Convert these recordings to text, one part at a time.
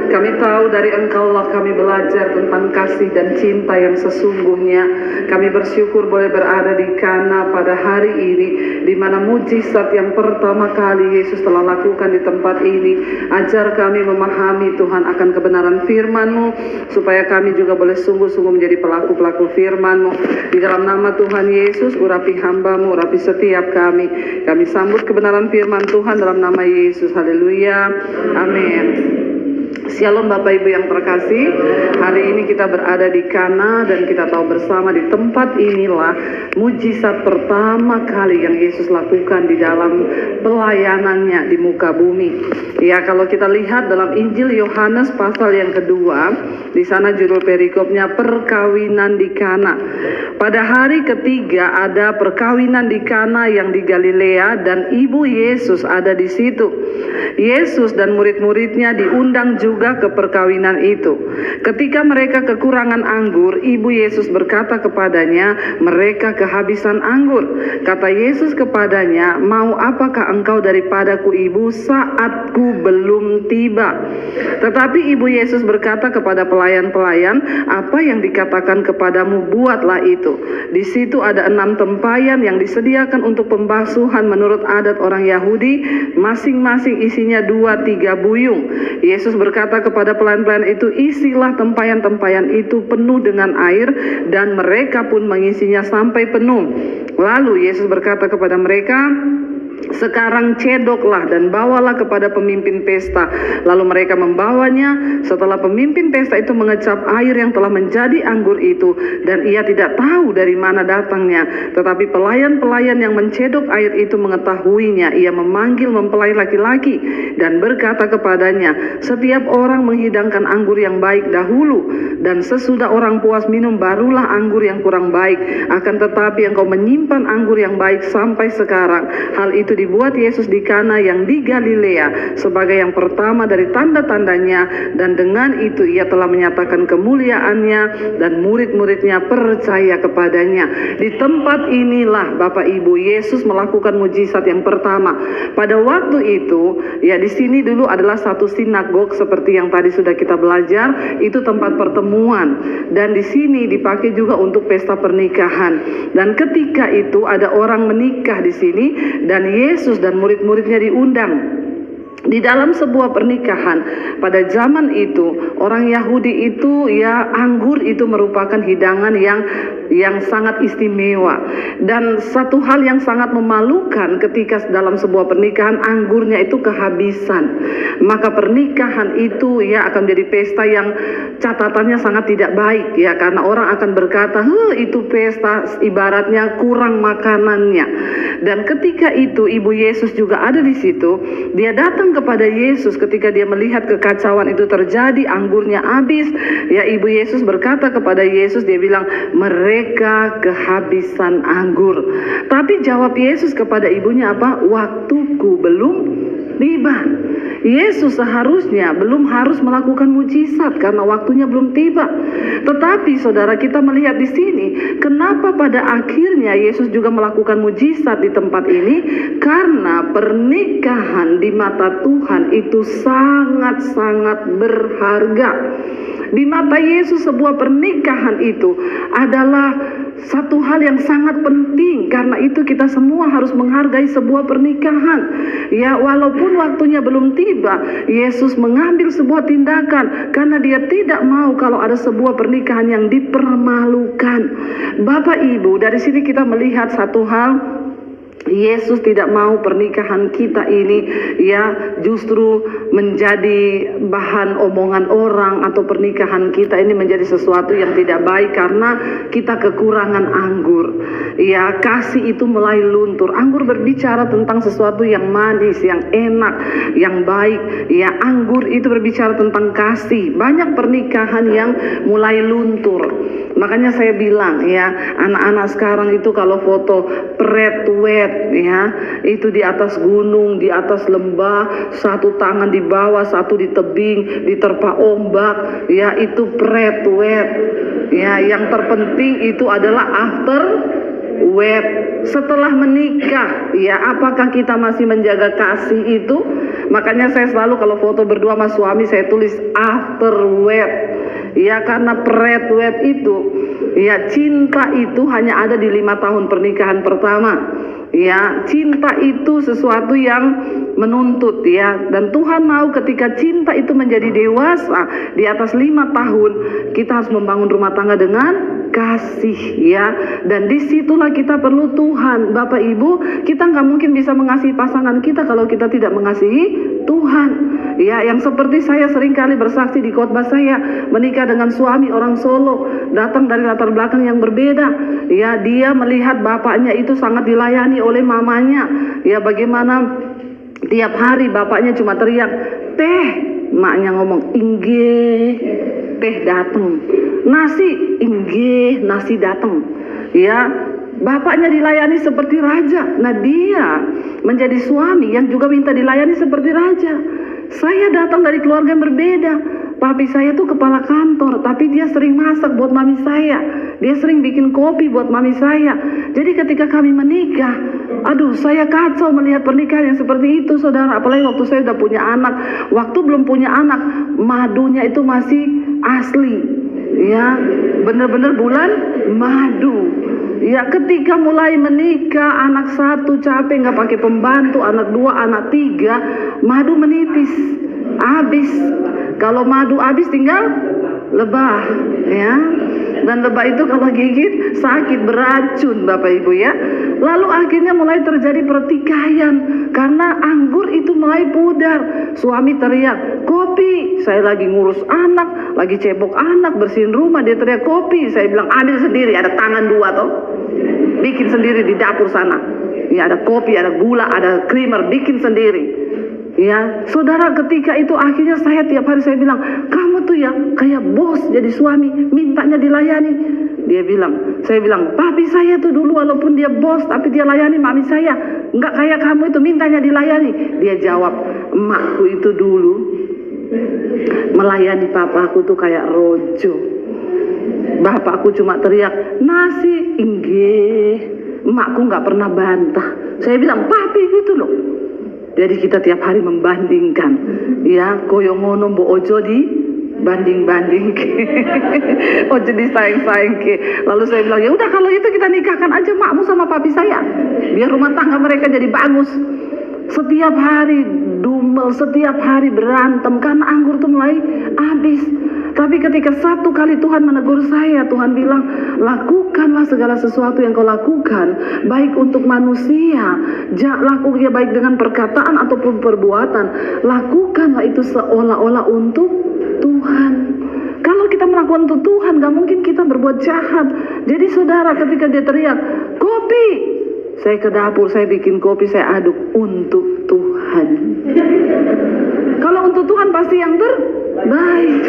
Kami tahu dari Engkau-lah kami belajar tentang kasih dan cinta yang sesungguhnya. Kami bersyukur boleh berada di Kana pada hari ini, di mana mujizat yang pertama kali Yesus telah lakukan di tempat ini. Ajar kami memahami Tuhan akan kebenaran firman-Mu, supaya kami juga boleh sungguh-sungguh menjadi pelaku-pelaku firman-Mu. Di dalam nama Tuhan Yesus, urapi hamba-Mu, urapi setiap kami. Kami sambut kebenaran firman Tuhan dalam nama Yesus. Haleluya. Amin. Shalom Bapak Ibu yang terkasih. Hari ini kita berada di Kana dan kita tahu bersama di tempat inilah mujizat pertama kali yang Yesus lakukan di dalam pelayanannya di muka bumi. Ya, kalau kita lihat dalam Injil Yohanes pasal yang kedua, di sana judul perikopnya perkawinan di Kana. Pada hari ketiga ada perkawinan di Kana yang di Galilea dan ibu Yesus ada di situ. Yesus dan murid-muridnya diundang juga ke perkawinan itu. Ketika mereka kekurangan anggur, ibu Yesus berkata kepadanya, mereka kehabisan anggur. Kata Yesus kepadanya, mau apakah engkau daripadaku ibu, saatku belum tiba. Tetapi ibu Yesus berkata kepada pelayan-pelayan, apa yang dikatakan kepadamu, buatlah itu. Di situ ada 6 tempayan yang disediakan untuk pembasuhan menurut adat orang Yahudi, masing-masing isinya 2-3 buyung. Yesus berkata kepada pelayan-pelayan itu, isilah tempayan-tempayan itu penuh dengan air, dan mereka pun mengisinya sampai penuh. Lalu Yesus berkata kepada mereka, sekarang cedoklah dan bawalah kepada pemimpin pesta. Lalu mereka membawanya. Setelah pemimpin pesta itu mengecap air yang telah menjadi anggur itu, dan ia tidak tahu dari mana datangnya. Tetapi pelayan-pelayan yang mencedok air itu mengetahuinya. Ia memanggil mempelai laki-laki dan berkata kepadanya, setiap orang menghidangkan anggur yang baik dahulu, dan sesudah orang puas minum barulah anggur yang kurang baik. Akan tetapi engkau menyimpan anggur yang baik sampai sekarang. Hal itu dibuat Yesus di Kana yang di Galilea sebagai yang pertama dari tanda-tandanya, dan dengan itu ia telah menyatakan kemuliaannya dan murid-muridnya percaya kepadanya. Di tempat inilah Bapak Ibu Yesus melakukan mujizat yang pertama. Pada waktu itu, ya di sini dulu adalah satu sinagog seperti yang tadi sudah kita belajar, itu tempat pertemuan, dan di sini dipakai juga untuk pesta pernikahan. Dan ketika itu ada orang menikah di sini, dan Yesus dan murid-muridnya diundang. Di dalam sebuah pernikahan pada zaman itu, orang Yahudi itu ya anggur itu merupakan hidangan yang sangat istimewa, dan satu hal yang sangat memalukan ketika dalam sebuah pernikahan anggurnya itu kehabisan, maka pernikahan itu ya akan menjadi pesta yang catatannya sangat tidak baik ya, karena orang akan berkata, itu pesta ibaratnya kurang makanannya. Dan ketika itu ibu Yesus juga ada di situ. Dia datang kepada Yesus ketika dia melihat kekacauan itu terjadi, anggurnya habis. Ya, ibu Yesus berkata kepada Yesus, dia bilang, mereka kehabisan anggur. Tapi jawab Yesus kepada ibunya apa? Waktuku belum tiba. Yesus seharusnya belum harus melakukan mujizat karena waktunya belum tiba. Tetapi saudara, kita melihat di sini, kenapa pada akhirnya Yesus juga melakukan mujizat di tempat ini? Karena pernikahan di mata Tuhan itu sangat-sangat berharga. Di mata Yesus sebuah pernikahan itu adalah satu hal yang sangat penting. Karena itu kita semua harus menghargai sebuah pernikahan. Ya, walaupun waktunya belum tiba, Yesus mengambil sebuah tindakan karena dia tidak mau kalau ada sebuah pernikahan yang dipermalukan. Bapak Ibu, dari sini kita melihat satu hal. Yesus tidak mau pernikahan kita ini ya justru menjadi bahan omongan orang, atau pernikahan kita ini menjadi sesuatu yang tidak baik karena kita kekurangan anggur. Ya, kasih itu mulai luntur. Anggur berbicara tentang sesuatu yang manis, yang enak, yang baik. Ya, anggur itu berbicara tentang kasih. Banyak pernikahan yang mulai luntur. Makanya saya bilang ya, anak-anak sekarang itu kalau foto pret-wet ya, itu di atas gunung, di atas lembah, satu tangan di bawah, satu di tebing, diterpa ombak, ya itu pret-wet. Ya, yang terpenting itu adalah after wed. Setelah menikah, ya apakah kita masih menjaga kasih itu? Makanya saya selalu kalau foto berdua sama suami saya tulis after wed. Ya karena pre-wed itu, ya cinta itu hanya ada di 5 tahun pernikahan pertama. Ya, cinta itu sesuatu yang menuntut ya, dan Tuhan mau ketika cinta itu menjadi dewasa di atas 5 tahun, kita harus membangun rumah tangga dengan kasih ya, dan disitulah kita perlu Tuhan. Bapak Ibu, kita nggak mungkin bisa mengasihi pasangan kita kalau kita tidak mengasihi Tuhan ya. Yang seperti saya seringkali bersaksi di khotbah saya, menikah dengan suami orang Solo, datang dari latar belakang yang berbeda ya. Dia melihat bapaknya itu sangat dilayani oleh mamanya ya, bagaimana tiap hari bapaknya cuma teriak teh, maknya ngomong inggih, teh datang, nasi inggih, nasi datang ya. Bapaknya dilayani seperti raja. Nah dia menjadi suami yang juga minta dilayani seperti raja. Saya datang dari keluarga yang berbeda. Papi saya tuh kepala kantor, tapi dia sering masak buat mami saya. Dia sering bikin kopi buat mami saya. Jadi ketika kami menikah, aduh saya kacau melihat pernikahan yang seperti itu saudara. Apalagi waktu saya udah punya anak. Waktu belum punya anak, madunya itu masih asli ya, bener-bener bulan madu ya. Ketika mulai menikah, anak 1 capek nggak pakai pembantu, anak 2, anak 3, madu menipis, habis. Kalau madu habis tinggal lebah ya, dan lebah itu kalau gigit sakit, beracun Bapak Ibu ya. Lalu akhirnya mulai terjadi pertikaian karena anggur itu mulai pudar. Suami teriak kopi, saya lagi ngurus anak, lagi cebok anak, bersihin rumah, dia teriak kopi. Saya bilang ambil sendiri, ada tangan 2 toh, bikin sendiri di dapur sana ya, ada kopi, ada gula, ada creamer, bikin sendiri ya. Saudara, ketika itu akhirnya saya tiap hari saya bilang, kamu tuh ya kayak bos jadi suami, mintanya dilayani. Dia bilang, saya bilang, papi saya tuh dulu walaupun dia bos tapi dia layani mami saya, nggak kayak kamu itu mintanya dilayani. Dia jawab, emakku itu dulu melayani papaku tuh kayak rojo. Bapakku cuma teriak nasi inggih, emakku nggak pernah bantah. Saya bilang papi gitu loh. Jadi kita tiap hari membandingkan ya, koyo ngono mbok ojo di banding-banding ke. Ojo disaing-saing ke. Lalu saya bilang ya udah kalau itu kita nikahkan aja makmu sama papi saya, biar rumah tangga mereka jadi bagus. Setiap hari dumel, setiap hari berantem karena anggur tuh mulai habis. Tapi ketika satu kali Tuhan menegur saya, Tuhan bilang, lakukanlah segala sesuatu yang kau lakukan, baik untuk manusia, lakukannya baik dengan perkataan ataupun perbuatan, lakukanlah itu seolah-olah untuk Tuhan. Kalau kita melakukan untuk Tuhan, gak mungkin kita berbuat jahat. Jadi saudara, ketika dia teriak, kopi, saya ke dapur, saya bikin kopi, saya aduk untuk Tuhan. Kalau untuk Tuhan pasti yang terbaik.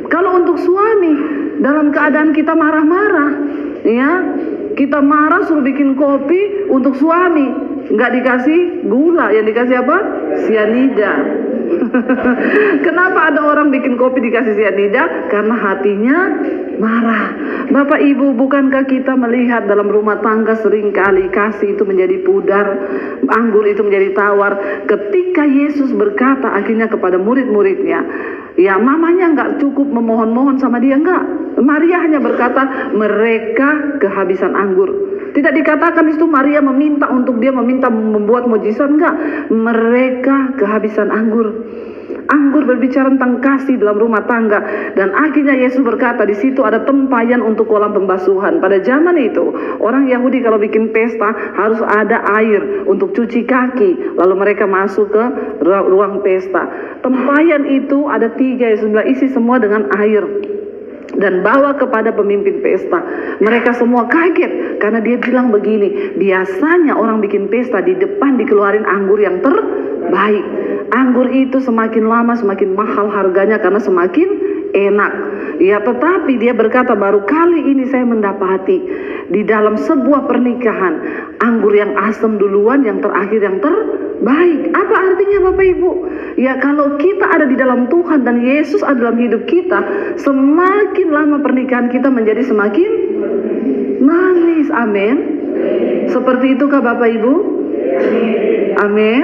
Kalau untuk suami, dalam keadaan kita marah-marah, ya, kita marah suruh bikin kopi untuk suami, nggak dikasih gula, yang dikasih apa? Sianida. Kenapa ada orang bikin kopi dikasih sianida? Karena hatinya marah. Bapak Ibu, bukankah kita melihat dalam rumah tangga seringkali kasih itu menjadi pudar, anggur itu menjadi tawar. Ketika Yesus berkata akhirnya kepada murid-muridnya, ya mamanya nggak cukup memohon-mohon sama dia, nggak. Maria hanya berkata mereka kehabisan anggur. Tidak dikatakan itu Maria meminta untuk dia meminta membuat mujizat, enggak. Mereka kehabisan anggur. Anggur berbicara tentang kasih dalam rumah tangga. Dan akhirnya Yesus berkata di situ ada tempayan untuk kolam pembasuhan. Pada zaman itu orang Yahudi kalau bikin pesta harus ada air untuk cuci kaki. Lalu mereka masuk ke ruang pesta. Tempayan itu ada 3, Yesus bilang isi semua dengan air dan bawa kepada pemimpin pesta. Mereka semua kaget karena dia bilang begini, biasanya orang bikin pesta di depan dikeluarin anggur yang terbaik. Anggur itu semakin lama semakin mahal harganya karena semakin enak. Ya, tetapi dia berkata baru kali ini saya mendapati di dalam sebuah pernikahan anggur yang asam duluan, yang terakhir yang terbaik. Apa artinya Bapak Ibu? Ya, kalau kita ada di dalam Tuhan dan Yesus ada dalam hidup kita, semakin lama pernikahan kita menjadi semakin manis. Amin. Seperti itukah Bapak Ibu? Amin.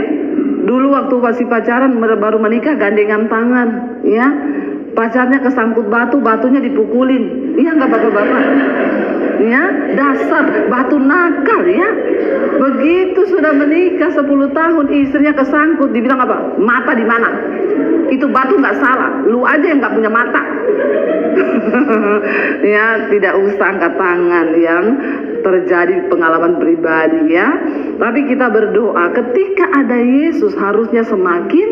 Dulu waktu masih pacaran baru menikah gandengan tangan, ya. Pacarnya kesangkut batu, batunya dipukulin. Iya nggak Bapak-bapak? Ya, dasar batu nakal ya. Begitu sudah menikah 10 tahun, istrinya kesangkut, dibilang apa? Mata di mana? Itu batu nggak salah, lu aja yang nggak punya mata. Ya, tidak usah angkat tangan yang terjadi pengalaman pribadi ya. Tapi kita berdoa ketika ada Yesus harusnya semakin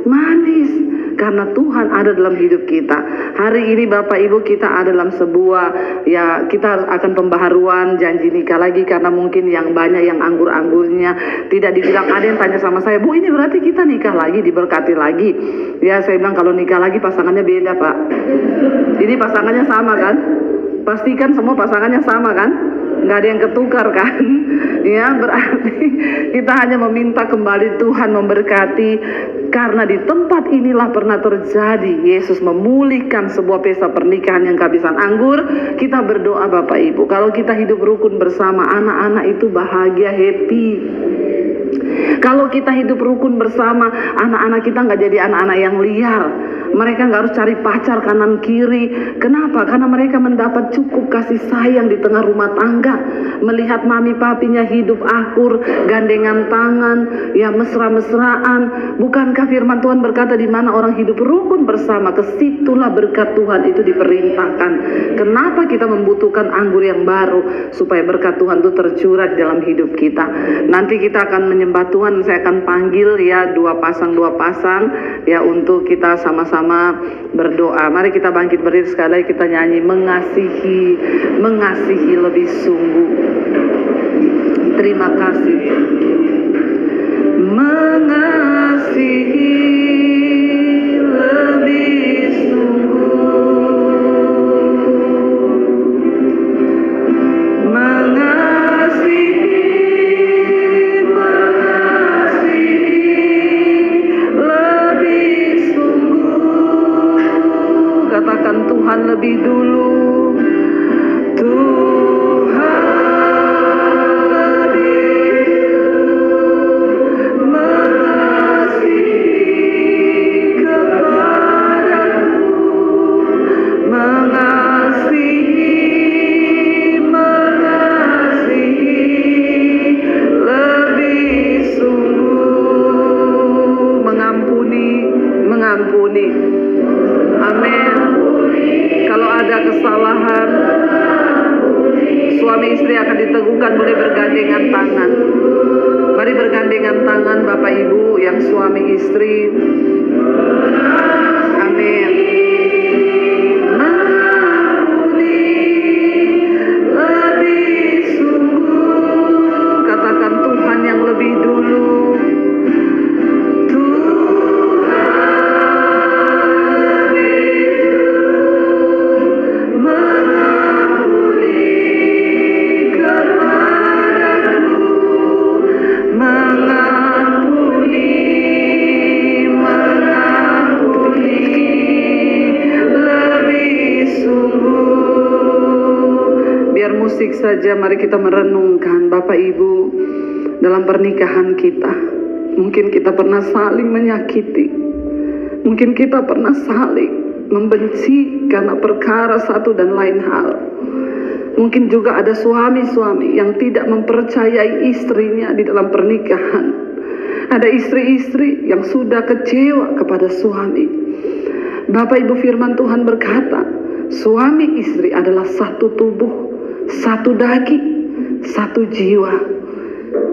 manis karena Tuhan ada dalam hidup kita. Hari ini Bapak Ibu kita ada dalam sebuah ya, kita akan pembaharuan janji nikah lagi karena mungkin yang banyak yang anggur-anggurnya tidak dibilang. Ada yang tanya sama saya, Bu ini berarti kita nikah lagi, diberkati lagi. Ya saya bilang kalau nikah lagi pasangannya beda Pak. Ini pasangannya sama kan? Pastikan semua pasangannya sama kan? Nggak ada yang ketukar kan? Ya berarti kita hanya meminta kembali Tuhan memberkati. Karena di tempat inilah pernah terjadi Yesus memulihkan sebuah pesta pernikahan yang kehabisan anggur. Kita berdoa Bapak Ibu, kalau kita hidup rukun bersama, anak-anak itu bahagia, happy. Kalau kita hidup rukun bersama, anak-anak kita nggak jadi anak-anak yang liar. Mereka nggak harus cari pacar kanan kiri. Kenapa? Karena mereka mendapat cukup kasih sayang di tengah rumah tangga. Melihat mami papinya hidup akur, gandengan tangan, ya mesra-mesraan. Bukankah firman Tuhan berkata di mana orang hidup rukun bersama, kesitulah berkat Tuhan itu diperintahkan. Kenapa kita membutuhkan anggur yang baru? Supaya berkat Tuhan itu tercurah di dalam hidup kita. Nanti kita akan menyembah Tuhan. Saya akan panggil ya dua pasang ya untuk kita sama-sama berdoa. Mari kita bangkit berdiri sekali lagi, kita nyanyi mengasihi lebih sungguh. Terima kasih. Mengasihi lebih sungguh. Katakan Tuhan lebih dulu. Tuhan lebih dulu mengasihi kepadaku, mengasihi lebih sungguh, mengampuni. Amin. Kalau ada kesalahan, suami istri akan diteguhkan, boleh bergandengan tangan. Mari bergandengan tangan Bapak Ibu yang suami istri. Amin. Mengampuni lebih sungguh. Katakan Tuhan yang lebih dulu. Musik saja, mari kita merenungkan Bapak Ibu dalam pernikahan kita. Mungkin kita pernah saling menyakiti, mungkin kita pernah saling membenci karena perkara satu dan lain hal. Mungkin juga ada suami-suami yang tidak mempercayai istrinya di dalam pernikahan. Ada istri-istri yang sudah kecewa kepada suami. Bapak Ibu, firman Tuhan berkata, suami istri adalah satu tubuh, satu daging, satu jiwa.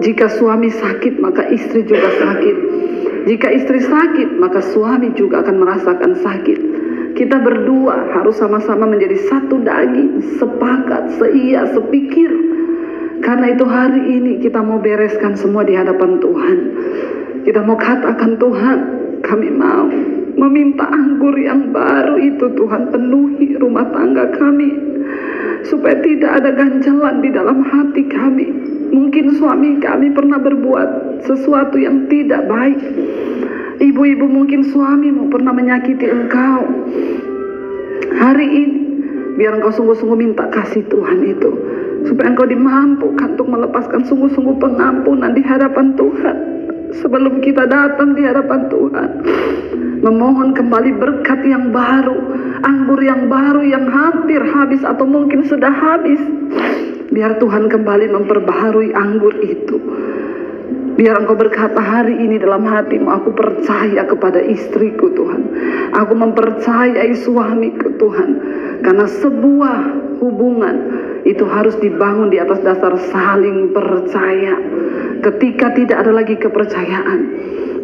Jika suami sakit, maka istri juga sakit. Jika istri sakit, maka suami juga akan merasakan sakit. Kita berdua harus sama-sama menjadi satu daging, sepakat, seia, sepikir. Karena itu hari ini kita mau bereskan semua di hadapan Tuhan. Kita mau katakan, Tuhan, kami mau meminta anggur yang baru itu, Tuhan, penuhi rumah tangga kami. Supaya tidak ada ganjalan di dalam hati kami. Mungkin suami kami pernah berbuat sesuatu yang tidak baik. Ibu-ibu, mungkin suamimu pernah menyakiti engkau. Hari ini biar engkau sungguh-sungguh minta kasih Tuhan itu. supaya Engkau dimampukan untuk melepaskan sungguh-sungguh pengampunan di hadapan Tuhan. Sebelum kita datang di hadapan Tuhan, memohon kembali berkat yang baru, anggur yang baru yang hampir habis atau mungkin sudah habis. Biar Tuhan kembali memperbaharui anggur itu. Biar Engkau berkata hari ini dalam hatimu, aku percaya kepada istriku Tuhan, aku mempercayai suamiku Tuhan. Karena sebuah hubungan itu harus dibangun di atas dasar saling percaya. Ketika tidak ada lagi kepercayaan,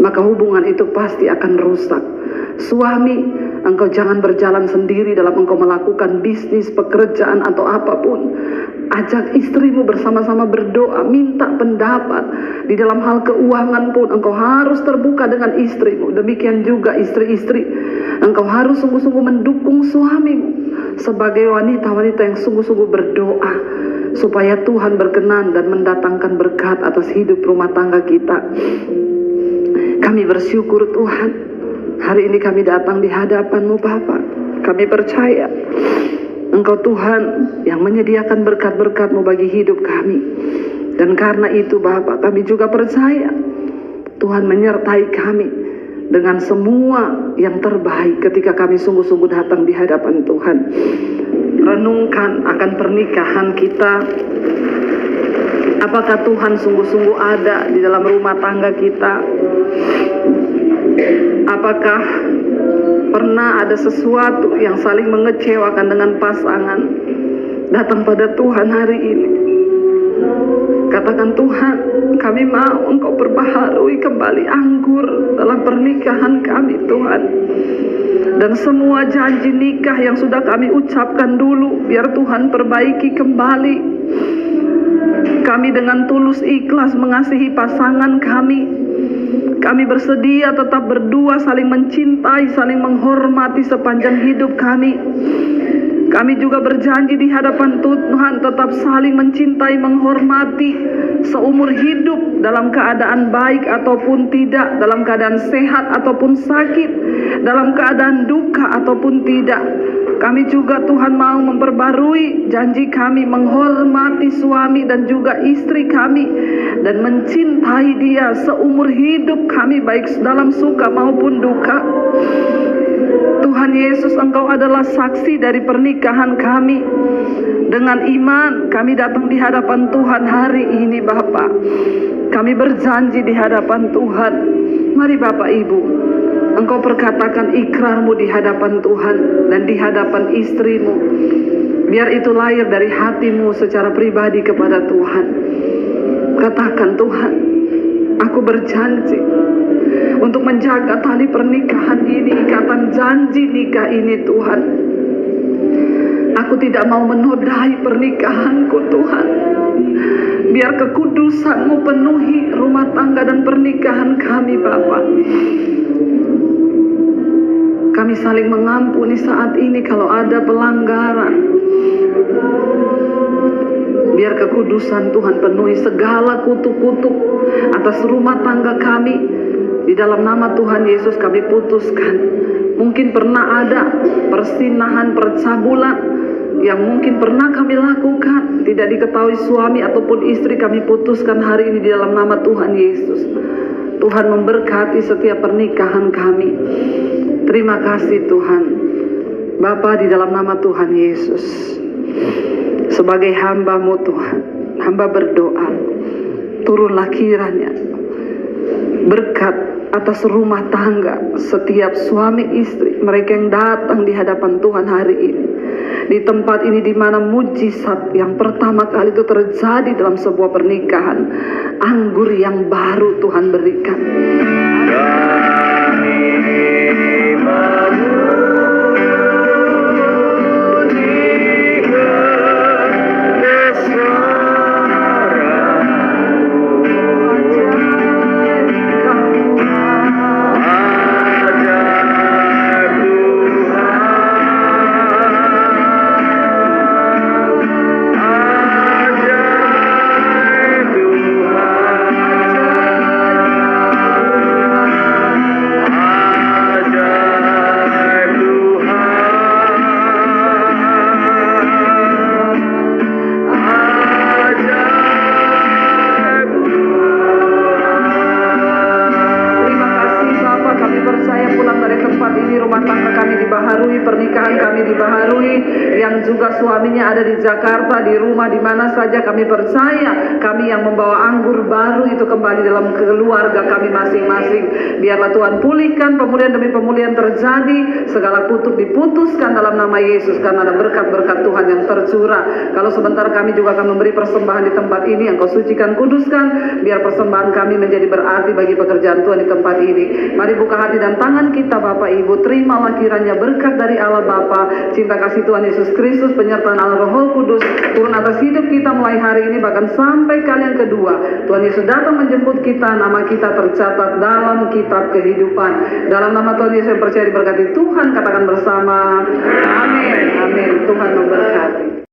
maka hubungan itu pasti akan rusak. Suami, engkau jangan berjalan sendiri dalam engkau melakukan bisnis, pekerjaan atau apapun. Ajak istrimu bersama-sama berdoa, minta pendapat. Di dalam hal keuangan pun engkau harus terbuka dengan istrimu. Demikian juga istri-istri, engkau harus sungguh-sungguh mendukung suamimu sebagai wanita-wanita yang sungguh-sungguh berdoa supaya Tuhan berkenan dan mendatangkan berkat atas hidup rumah tangga kita. Kami bersyukur Tuhan, hari ini kami datang di hadapan-Mu Bapa. Kami percaya Engkau Tuhan yang menyediakan berkat-berkat-Mu bagi hidup kami. Dan karena itu Bapa, kami juga percaya Tuhan menyertai kami dengan semua yang terbaik ketika kami sungguh-sungguh datang di hadapan Tuhan. Renungkan akan pernikahan kita. Apakah Tuhan sungguh-sungguh ada di dalam rumah tangga kita? Apakah pernah ada sesuatu yang saling mengecewakan dengan pasangan? Datang pada Tuhan hari ini. Katakan, Tuhan, kami mau Engkau perbaharui kembali anggur dalam pernikahan kami Tuhan. Dan semua janji nikah yang sudah kami ucapkan dulu, biar Tuhan perbaiki kembali. Kami dengan tulus ikhlas mengasihi pasangan kami. Kami bersedia tetap berdua, saling mencintai, saling menghormati sepanjang hidup kami. Kami juga berjanji di hadapan Tuhan tetap saling mencintai, menghormati seumur hidup, dalam keadaan baik ataupun tidak, dalam keadaan sehat ataupun sakit, dalam keadaan duka ataupun tidak. Kami juga Tuhan mau memperbarui janji kami menghormati suami dan juga istri kami dan mencintai dia seumur hidup kami, baik dalam suka maupun duka. Tuhan Yesus, Engkau adalah saksi dari pernikahan kami. Dengan iman kami datang di hadapan Tuhan hari ini Bapa. Kami berjanji di hadapan Tuhan. Mari Bapak Ibu, Engkau perkatakan ikrarmu di hadapan Tuhan dan di hadapan istrimu. Biar itu lahir dari hatimu secara pribadi kepada Tuhan. Katakan, Tuhan, aku berjanji untuk menjaga tali pernikahan ini, ikatan janji nikah ini Tuhan. Aku tidak mau menodai pernikahanku Tuhan. Biar kekudusan-Mu penuhi rumah tangga dan pernikahan kami Bapa. Kami saling mengampuni saat ini kalau ada pelanggaran. Biar kekudusan Tuhan penuhi segala kutuk-kutuk atas rumah tangga kami. Di dalam nama Tuhan Yesus kami putuskan. Mungkin pernah ada persinahan, percabulan yang mungkin pernah kami lakukan, tidak diketahui suami ataupun istri, kami putuskan hari ini di dalam nama Tuhan Yesus. Tuhan memberkati setiap pernikahan kami. Terima kasih Tuhan. Bapa, di dalam nama Tuhan Yesus, sebagai hamba-Mu Tuhan, hamba berdoa, turunlah kiranya berkat atas rumah tangga setiap suami istri, mereka yang datang di hadapan Tuhan hari ini. Di tempat ini di mana mujizat yang pertama kali itu terjadi dalam sebuah pernikahan, anggur yang baru Tuhan berikan. kami dibaharui, yang juga suaminya ada di Jakarta, di rumah, di mana saja kami percaya, kami yang membawa anggur baru itu kembali dalam keluarga kami masing-masing. Biarlah Tuhan pulihkan, pemulihan demi pemulihan terjadi, segala kutuk diputuskan dalam nama Yesus, karena ada berkat-berkat Tuhan yang tercurah. Kalau sebentar kami juga akan memberi persembahan di tempat ini, Engkau sucikan, kuduskan, biar persembahan kami menjadi berarti bagi pekerjaan Tuhan di tempat ini. Mari buka hati dan tangan kita Bapak Ibu, terimalah kiranya berkat dari Allah Bapa, cinta kasih Tuhan Yesus Kristus, penyertaan Allah Roh Kudus turun atas hidup kita mulai hari ini bahkan sampai kali yang kedua. Tuhan Yesus datang menjemput kita, nama kita tercatat dalam kitab kehidupan. Dalam nama Tuhan Yesus yang percaya diberkati Tuhan, katakan bersama amin. Amin. Tuhan memberkati.